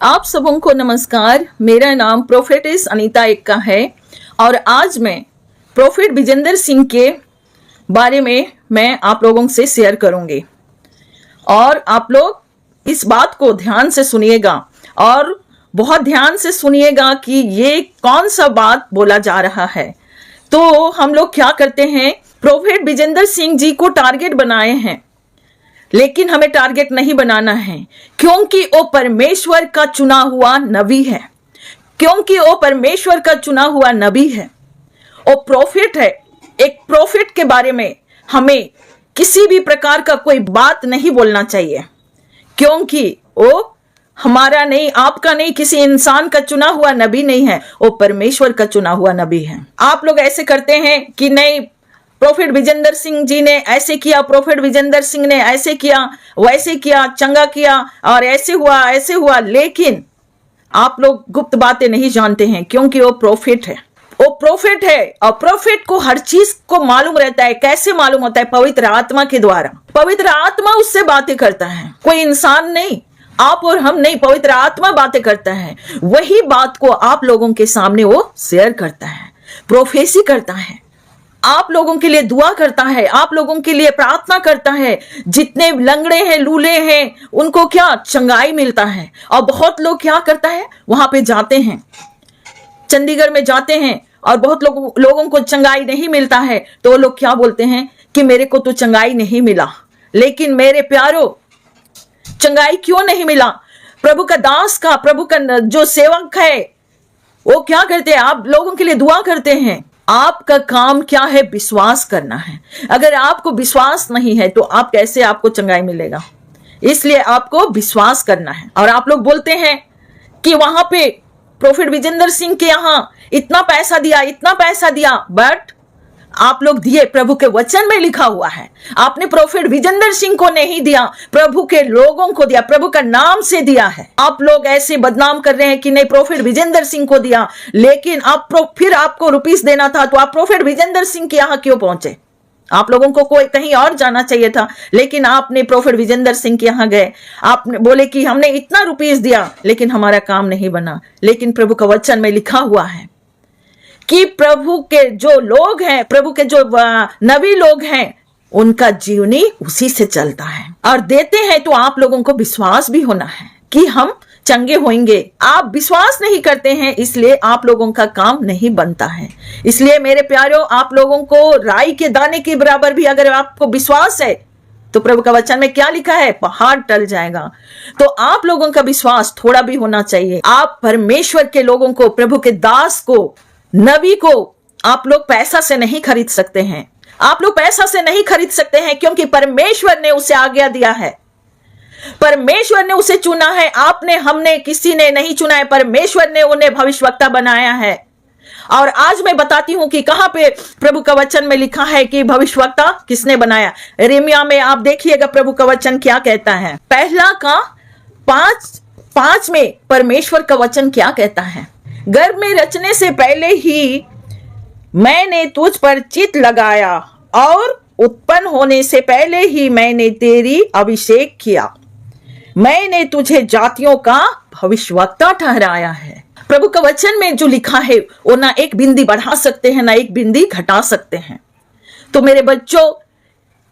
आप सबों को नमस्कार। मेरा नाम प्रोफेटिस अनीता एक्का है और आज मैं प्रोफेट विजेंद्र सिंह के बारे में मैं आप लोगों से शेयर करूंगी और आप लोग इस बात को ध्यान से सुनिएगा और बहुत ध्यान से सुनिएगा कि ये कौन सा बात बोला जा रहा है। तो हम लोग क्या करते हैं, प्रोफेट विजेंद्र सिंह जी को टारगेट बनाए हैं, लेकिन हमें टारगेट नहीं बनाना है क्योंकि वो परमेश्वर का चुना हुआ नबी है, क्योंकि वो परमेश्वर का चुना हुआ नबी है, वो प्रोफेट है। एक प्रोफेट के बारे में हमें किसी भी प्रकार का कोई बात नहीं बोलना चाहिए क्योंकि वो हमारा नहीं, आपका नहीं, किसी इंसान का चुना हुआ नबी नहीं है, वो परमेश्वर का चुना हुआ नबी है। आप लोग ऐसे करते हैं कि नहीं, प्रोफेट विजेंद्र सिंह जी ने ऐसे किया, प्रोफेट विजेंद्र सिंह ने ऐसे किया, वैसे किया, चंगा किया और ऐसे हुआ, लेकिन आप लोग गुप्त बातें नहीं जानते हैं क्योंकि वो प्रोफेट है। वो प्रोफेट है और प्रोफेट को हर चीज को मालूम रहता है। कैसे मालूम होता है? पवित्र आत्मा के द्वारा। पवित्र आत्मा उससे बातें करता है, कोई इंसान नहीं, आप और हम नहीं, पवित्र आत्मा बातें करता है। वही बात को आप लोगों के सामने वो शेयर करता है, प्रोफेसी करता है, आप लोगों के लिए दुआ करता है, आप लोगों के लिए प्रार्थना करता है। जितने लंगड़े हैं, लूले हैं, उनको क्या चंगाई मिलता है। और बहुत लोग क्या करता है, वहां पे जाते हैं, चंडीगढ़ में जाते हैं और बहुत लोगों को चंगाई नहीं मिलता है, तो वो लोग क्या बोलते हैं कि मेरे को तो चंगाई नहीं मिला। लेकिन मेरे प्यारो, चंगाई क्यों नहीं मिला? प्रभु का दास का, प्रभु का जो सेवक है, वो क्या करते हैं, आप लोगों के लिए दुआ करते हैं। आपका काम क्या है? विश्वास करना है। अगर आपको विश्वास नहीं है तो आप कैसे, आपको चंगाई मिलेगा? इसलिए आपको विश्वास करना है। और आप लोग बोलते हैं कि वहां पे प्रोफेट विजेंद्र सिंह के यहां इतना पैसा दिया, बट आप लोग दिए, प्रभु के वचन में लिखा हुआ है। आपने प्रोफेट विजेंद्र सिंह को नहीं दिया, प्रभु के लोगों को दिया, प्रभु का नाम से दिया है। आप लोग ऐसे बदनाम कर रहे हैं कि नहीं, प्रोफेट विजेंद्र सिंह को दिया, लेकिन फिर आपको रुपीस देना था तो आप प्रोफेट विजेंद्र सिंह के यहाँ क्यों पहुंचे? आप लोगों को कोई कहीं और जाना चाहिए था, लेकिन आपने प्रोफेट विजेंद्र सिंह के यहाँ गए। आपने बोले कि हमने इतना रुपीस दिया लेकिन हमारा काम नहीं बना। लेकिन प्रभु का वचन में लिखा हुआ है कि प्रभु के जो लोग हैं, प्रभु के जो नबी लोग हैं, उनका जीवनी उसी से चलता है। और देते हैं तो आप लोगों को विश्वास भी होना है कि हम चंगे होंगे। आप विश्वास नहीं करते हैं, इसलिए आप लोगों का काम नहीं बनता है। इसलिए मेरे प्यारों, आप लोगों को राई के दाने के बराबर भी अगर आपको विश्वास है तो प्रभु का वचन में क्या लिखा है, पहाड़ टल जाएगा। तो आप लोगों का विश्वास थोड़ा भी होना चाहिए। आप परमेश्वर के लोगों को, प्रभु के दास को, नबी को आप लोग पैसा से नहीं खरीद सकते हैं। आप लोग पैसा से नहीं खरीद सकते हैं क्योंकि परमेश्वर ने उसे आज्ञा दिया है, परमेश्वर ने उसे चुना है। आपने, हमने, किसी ने नहीं चुना है, परमेश्वर ने उन्हें भविष्यवक्ता बनाया है। और आज मैं बताती हूं कि कहां पे प्रभु का वचन में लिखा है कि भविष्यवक्ता किसने बनाया। यिर्मयाह में आप देखिएगा प्रभु का वचन क्या कहता है। पहला का 5 में परमेश्वर का वचन क्या कहता है, गर्भ में रचने से पहले ही मैंने तुझ पर चित्त लगाया और उत्पन्न होने से पहले ही मैंने तेरी अभिषेक किया। मैंने तुझे जातियों का भविष्यवक्ता ठहराया है। प्रभु का वचन में जो लिखा है वो ना एक बिंदी बढ़ा सकते हैं, ना एक बिंदी घटा सकते हैं। तो मेरे बच्चों,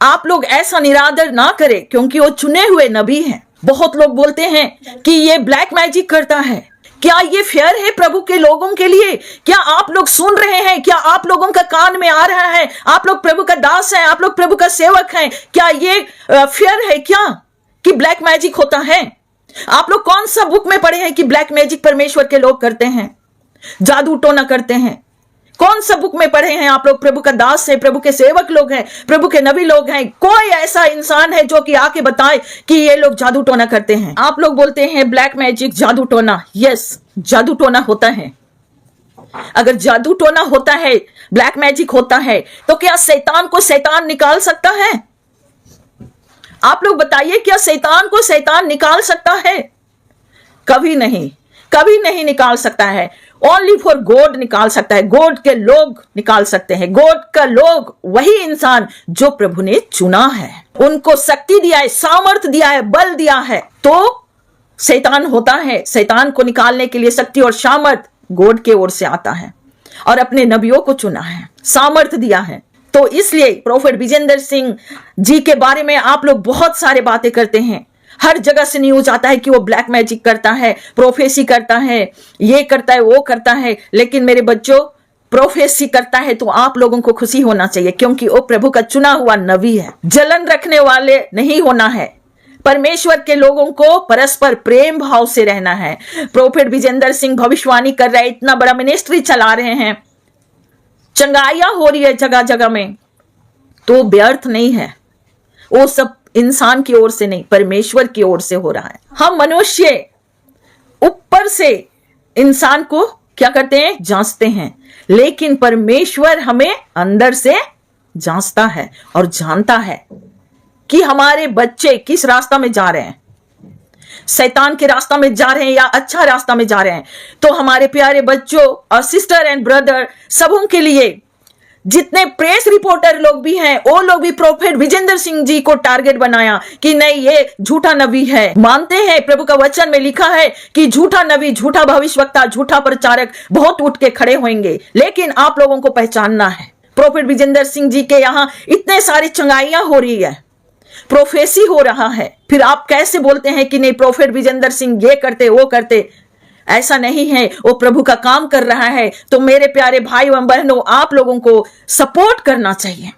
आप लोग ऐसा निरादर ना करें क्योंकि वो चुने हुए नबी हैं। बहुत लोग बोलते हैं कि ये ब्लैक मैजिक करता है। क्या ये फेयर है प्रभु के लोगों के लिए? क्या आप लोग सुन रहे हैं? क्या आप लोगों का कान में आ रहा है? आप लोग प्रभु का दास हैं, आप लोग प्रभु का सेवक हैं। क्या ये फेयर है क्या कि ब्लैक मैजिक होता है? आप लोग कौन सा बुक में पढ़े हैं कि ब्लैक मैजिक परमेश्वर के लोग करते हैं, जादू टोना करते हैं? कौन सा बुक में पढ़े हैं आप लोग? प्रभु का दास है, प्रभु के सेवक लोग हैं, प्रभु के नबी लोग हैं। कोई ऐसा इंसान है जो कि आके बताए कि ये लोग जादू टोना करते हैं? आप लोग बोलते हैं ब्लैक मैजिक, जादू टोना। यस, जादू टोना होता है। अगर जादू टोना होता है, ब्लैक मैजिक होता है, तो क्या शैतान को शैतान निकाल सकता है? आप लोग बताइए, क्या शैतान को शैतान निकाल सकता है? कभी नहीं, कभी नहीं निकाल सकता है। ओनली फॉर गॉड निकाल सकता है, गॉड के लोग निकाल सकते हैं। गॉड का लोग वही इंसान जो प्रभु ने चुना है, उनको शक्ति दिया है, सामर्थ दिया है, बल दिया है। तो शैतान होता है, शैतान को निकालने के लिए शक्ति और सामर्थ गॉड के ओर से आता है और अपने नबियों को चुना है, सामर्थ दिया है। तो इसलिए प्रोफेट विजेंद्र सिंह जी के बारे में आप लोग बहुत सारे बातें करते हैं, हर जगह से न्यूज आता है कि वो ब्लैक मैजिक करता है, प्रोफेसी करता है, ये करता है, वो करता है। लेकिन मेरे बच्चों, प्रोफेसी करता है तो आप लोगों को खुशी होना चाहिए, क्योंकि वो प्रभु का चुना हुआ नबी है। जलन रखने वाले नहीं होना है, परमेश्वर के लोगों को परस्पर प्रेम भाव से रहना है। प्रोफेट विजेंद्र सिंह भविष्यवाणी कर रहे हैं, इतना बड़ा मिनिस्ट्री चला रहे हैं, चंगाइयां हो रही है जगह जगह में, तो व्यर्थ नहीं है। वो सब इंसान की ओर से नहीं, परमेश्वर की ओर से हो रहा है। हम मनुष्य ऊपर से इंसान को क्या करते हैं, जांचते हैं, लेकिन परमेश्वर हमें अंदर से जांचता है और जानता है कि हमारे बच्चे किस रास्ता में जा रहे हैं, शैतान के रास्ता में जा रहे हैं या अच्छा रास्ता में जा रहे हैं। तो हमारे प्यारे बच्चों और सिस्टर एंड ब्रदर, सबों के लिए, जितने प्रेस रिपोर्टर लोग भी हैं, वो लोग भी प्रोफेट विजेंद्र सिंह जी को टारगेट बनाया कि नहीं, ये झूठा नबी है। मानते हैं, प्रभु का वचन में लिखा है कि झूठा नबी, झूठा भविष्यवक्ता, झूठा प्रचारक बहुत उठ के खड़े होंगे। लेकिन आप लोगों को पहचानना है, प्रोफेट विजेंद्र सिंह जी के यहाँ इतने सारी चंगाइयां हो रही है, प्रोफेसी हो रहा है, फिर आप कैसे बोलते हैं कि नहीं प्रोफेट विजेंद्र सिंह ये करते वो करते? ऐसा नहीं है, वो प्रभु का काम कर रहा है। तो मेरे प्यारे भाई एवं बहनों, आप लोगों को सपोर्ट करना चाहिए।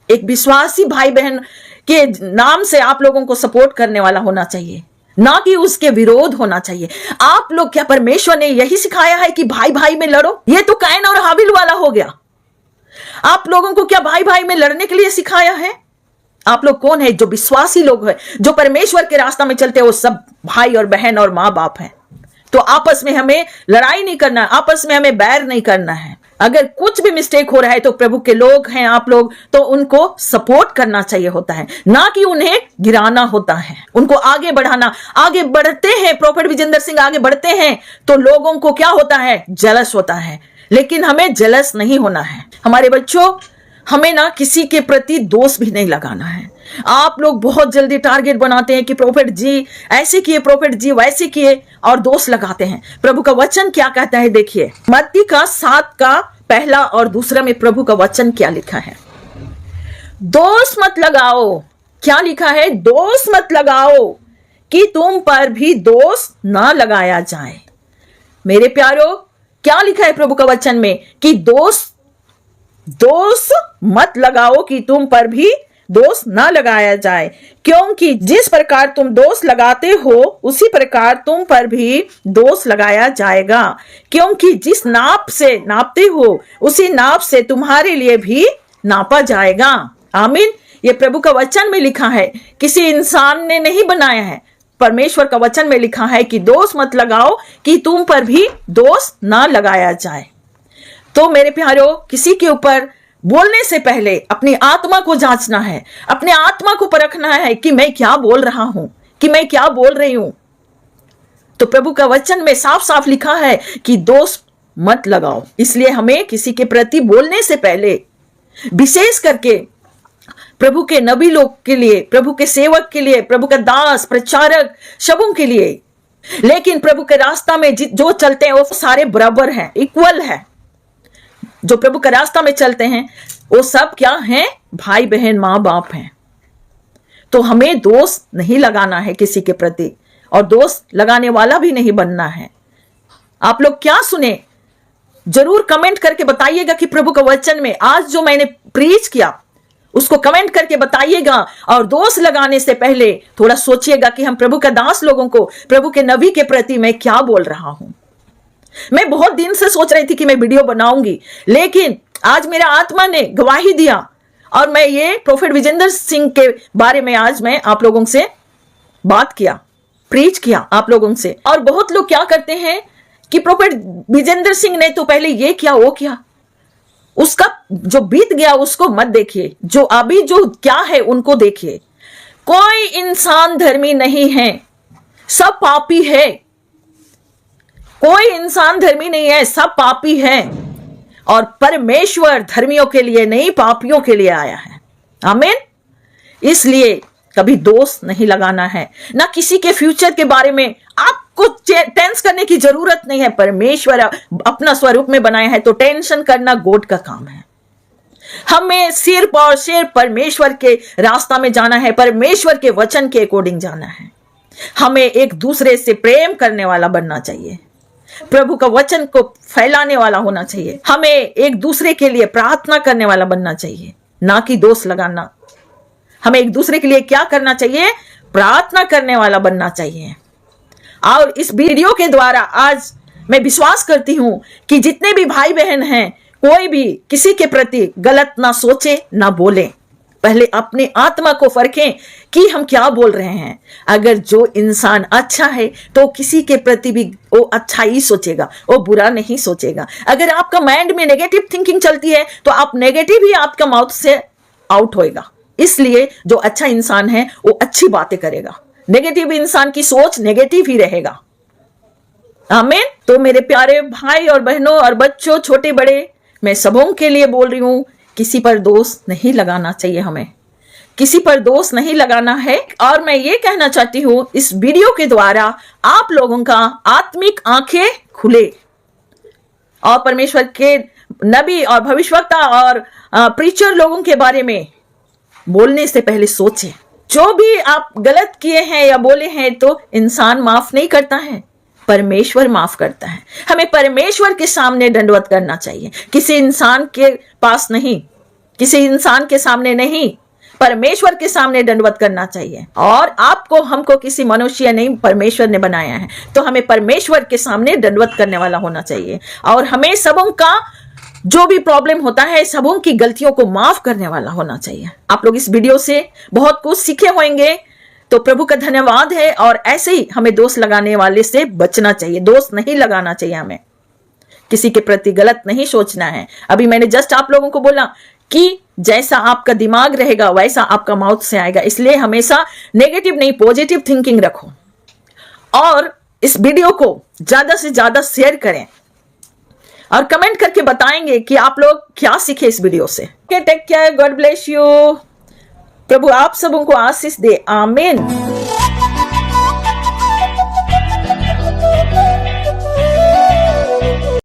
एक विश्वासी भाई बहन के नाम से आप लोगों को सपोर्ट करने वाला होना चाहिए, ना कि उसके विरोध होना चाहिए। आप लोग, क्या परमेश्वर ने यही सिखाया है कि भाई भाई में लड़ो? ये तो कैन और हाबिल वाला हो गया। आप लोगों को क्या भाई भाई में लड़ने के लिए सिखाया है? आप लोग कौन है? जो विश्वासी लोग हैं, जो परमेश्वर के रास्ता में चलते हैं, वो सब भाई और बहन और माँ बाप हैं। तो आपस में हमें लड़ाई नहीं करना, आपस में हमें बैर नहीं करना है। अगर कुछ भी मिस्टेक हो रहा है तो प्रभु के लोग हैं आप लोग, तो उनको सपोर्ट करना चाहिए होता है, ना कि उन्हें गिराना होता है, उनको आगे बढ़ाना। आगे बढ़ते हैं, प्रोफेट विजेंद्र सिंह आगे बढ़ते हैं तो लोगों को क्या होता है, जेलस होता है। लेकिन हमें जेलस नहीं होना है। हमारे बच्चों, हमें ना किसी के प्रति दोष भी नहीं लगाना है। आप लोग बहुत जल्दी टारगेट बनाते हैं कि प्रोफेट जी ऐसे किए, प्रोफेट जी वैसे किए, और दोष लगाते हैं। प्रभु का वचन क्या कहता है, देखिए मत्ती का 7 का पहला और दूसरा में प्रभु का वचन क्या लिखा है। दोष मत लगाओ, क्या लिखा है, दोष मत लगाओ कि तुम पर भी दोष ना लगाया जाए। मेरे प्यारो, क्या लिखा है प्रभु का वचन में कि दोष मत लगाओ कि तुम पर भी दोष ना लगाया जाए, क्योंकि जिस प्रकार तुम दोष लगाते हो उसी प्रकार तुम पर भी दोष लगाया जाएगा, क्योंकि जिस नाप से नापते हो उसी नाप से तुम्हारे लिए भी नापा जाएगा। आमीन। ये प्रभु का वचन में लिखा है, किसी इंसान ने नहीं बनाया है, परमेश्वर का वचन में लिखा है कि दोष मत लगाओ कि तुम पर भी दोष ना लगाया जाए। तो मेरे प्यारों, किसी के ऊपर बोलने से पहले अपनी आत्मा को जांचना है, अपने आत्मा को परखना है कि मैं क्या बोल रहा हूं, कि मैं क्या बोल रही हूं। तो प्रभु का वचन में साफ साफ लिखा है कि दोष मत लगाओ। इसलिए हमें किसी के प्रति बोलने से पहले, विशेष करके प्रभु के नबी लोग के लिए, प्रभु के सेवक के लिए, प्रभु का दास प्रचारक सबों के लिए, लेकिन प्रभु के रास्ता में जो चलते हैं वो सारे बराबर हैं, इक्वल है। जो प्रभु का रास्ता में चलते हैं वो सब क्या हैं, भाई बहन माँ बाप हैं। तो हमें दोष नहीं लगाना है किसी के प्रति, और दोष लगाने वाला भी नहीं बनना है। आप लोग क्या सुने, जरूर कमेंट करके बताइएगा कि प्रभु का वचन में आज जो मैंने प्रीच किया उसको कमेंट करके बताइएगा। और दोष लगाने से पहले थोड़ा सोचिएगा कि हम प्रभु का दास लोगों को, प्रभु के नबी के प्रति मैं क्या बोल रहा हूं। मैं बहुत दिन से सोच रही थी कि मैं वीडियो बनाऊंगी, लेकिन आज मेरा आत्मा ने गवाही दिया और मैं ये प्रोफेट विजेंद्र सिंह के बारे में आज मैं आप लोगों से बात किया, प्रीच किया आप लोगों से। और बहुत लोग क्या करते हैं कि प्रोफेट विजेंद्र सिंह ने तो पहले ये किया वो किया, उसका जो बीत गया उसको मत देखिए, जो अभी जो क्या है उनको देखिए। कोई इंसान धर्मी नहीं है, सब पापी है। कोई इंसान धर्मी नहीं है, सब पापी है। और परमेश्वर धर्मियों के लिए नहीं, पापियों के लिए आया है। आमीन। इसलिए कभी दोष नहीं लगाना है, ना किसी के फ्यूचर के बारे में आपको टेंस करने की जरूरत नहीं है। परमेश्वर अपना स्वरूप में बनाया है, तो टेंशन करना गोड का काम है। हमें सिर्फ और सिर्फ परमेश्वर के रास्ता में जाना है, परमेश्वर के वचन के अकॉर्डिंग जाना है। हमें एक दूसरे से प्रेम करने वाला बनना चाहिए, प्रभु का वचन को फैलाने वाला होना चाहिए। हमें एक दूसरे के लिए प्रार्थना करने वाला बनना चाहिए, ना कि दोष लगाना। हमें एक दूसरे के लिए क्या करना चाहिए? प्रार्थना करने वाला बनना चाहिए। और इस वीडियो के द्वारा आज मैं विश्वास करती हूं कि जितने भी भाई बहन हैं, कोई भी किसी के प्रति गलत ना सोचे ना बोले। पहले अपने आत्मा को परखें कि हम क्या बोल रहे हैं। अगर जो इंसान अच्छा है तो किसी के प्रति भी वो अच्छा ही सोचेगा, वो बुरा नहीं सोचेगा। अगर आपका माइंड में नेगेटिव थिंकिंग चलती है तो आप नेगेटिव ही आपका माउथ से आउट होएगा। इसलिए जो अच्छा इंसान है वो अच्छी बातें करेगा, नेगेटिव इंसान की सोच नेगेटिव ही रहेगा। आमीन। तो मेरे प्यारे भाई और बहनों और बच्चों, छोटे बड़े, मैं सबों के लिए बोल रही हूं, किसी पर दोष नहीं लगाना चाहिए। हमें किसी पर दोष नहीं लगाना है। और मैं ये कहना चाहती हूं, इस वीडियो के द्वारा आप लोगों का आत्मिक आंखें खुले और परमेश्वर के नबी और भविष्यवक्ता और प्रीचर लोगों के बारे में बोलने से पहले सोचें। जो भी आप गलत किए हैं या बोले हैं तो इंसान माफ नहीं करता है, परमेश्वर माफ करता है। हमें परमेश्वर के सामने दंडवत करना चाहिए, किसी इंसान के पास नहीं, किसी इंसान के सामने नहीं, परमेश्वर के सामने दंडवत करना चाहिए। और आपको हमको किसी मनुष्य नहीं, परमेश्वर ने बनाया है, तो हमें परमेश्वर के सामने दंडवत करने वाला होना चाहिए। और हमें सबों का जो भी प्रॉब्लम होता है, सबों की गलतियों को माफ करने वाला होना चाहिए। आप लोग इस वीडियो से बहुत कुछ सीखे होंगे, तो प्रभु का धन्यवाद है। और ऐसे ही हमें दोष लगाने वाले से बचना चाहिए, दोष नहीं लगाना चाहिए। हमें किसी के प्रति गलत नहीं सोचना है। अभी मैंने जस्ट आप लोगों को बोला कि जैसा आपका दिमाग रहेगा वैसा आपका माउथ से आएगा। इसलिए हमेशा नेगेटिव नहीं, पॉजिटिव थिंकिंग रखो। और इस वीडियो को ज्यादा से ज्यादा शेयर करें और कमेंट करके बताएंगे कि आप लोग क्या सीखे इस वीडियो से। Take care, God bless you. प्रभु आप सबों को आशीष दे। आमीन।